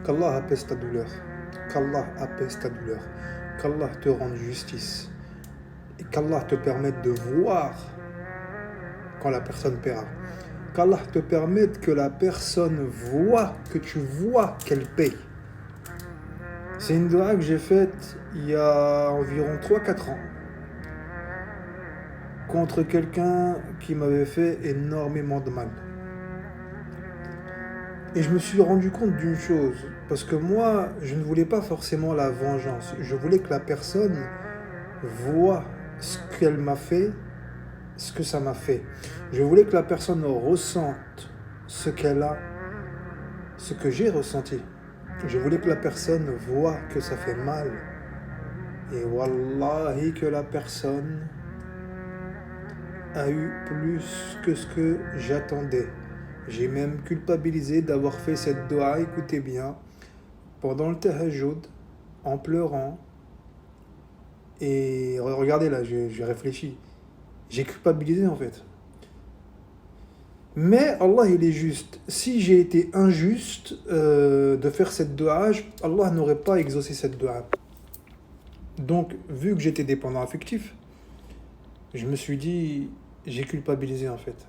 Qu'Allah apaise ta douleur. Qu'Allah apaise ta douleur. Qu'Allah te rende justice. Et qu'Allah te permette de voir quand la personne paiera. Qu'Allah te permette que la personne voit, que tu vois qu'elle paye. C'est une dua que j'ai faite il y a environ 3-4 ans contre quelqu'un qui m'avait fait énormément de mal. Et je me suis rendu compte d'une chose, parce que moi, je ne voulais pas forcément la vengeance. Je voulais que la personne voit ce qu'elle m'a fait, ce que ça m'a fait. Je voulais que la personne ressente ce qu'elle a, ce que j'ai ressenti. Je voulais que la personne voit que ça fait mal. Et wallahi que la personne a eu plus que ce que j'attendais. J'ai même culpabilisé d'avoir fait cette dua, écoutez bien, pendant le tahajjud, en pleurant. Et regardez là, j'ai réfléchi. J'ai culpabilisé en fait. Mais Allah, il est juste. Si j'ai été injuste de faire cette dua, Allah n'aurait pas exaucé cette dua. Donc, vu que j'étais dépendant affectif, je me suis dit, j'ai culpabilisé en fait.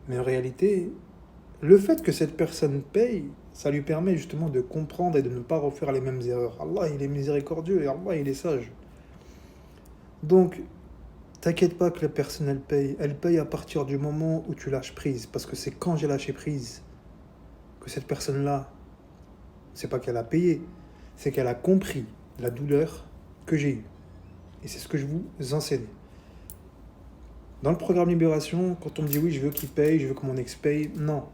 Mais en réalité, le fait que cette personne paye, ça lui permet justement de comprendre et de ne pas refaire les mêmes erreurs. Allah, il est miséricordieux et Allah, il est sage. Donc, t'inquiète pas que la personne, elle paye. Elle paye à partir du moment où tu lâches prise. Parce que c'est quand j'ai lâché prise que cette personne-là, c'est pas qu'elle a payé, c'est qu'elle a compris la douleur que j'ai eue. Et c'est ce que je vous enseigne. Dans le programme Libération, quand on me dit oui, je veux qu'il paye, je veux que mon ex paye, non.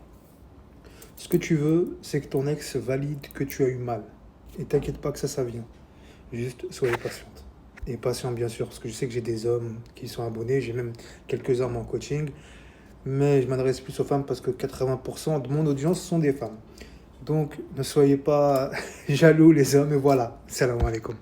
Ce que tu veux, c'est que ton ex valide que tu as eu mal. Et t'inquiète pas que ça vient. Juste, soyez patiente. Et patient, bien sûr, parce que je sais que j'ai des hommes qui sont abonnés, j'ai même quelques hommes en coaching, mais je m'adresse plus aux femmes parce que 80% de mon audience sont des femmes. Donc, ne soyez pas jaloux les hommes, et voilà. Salam alaikum.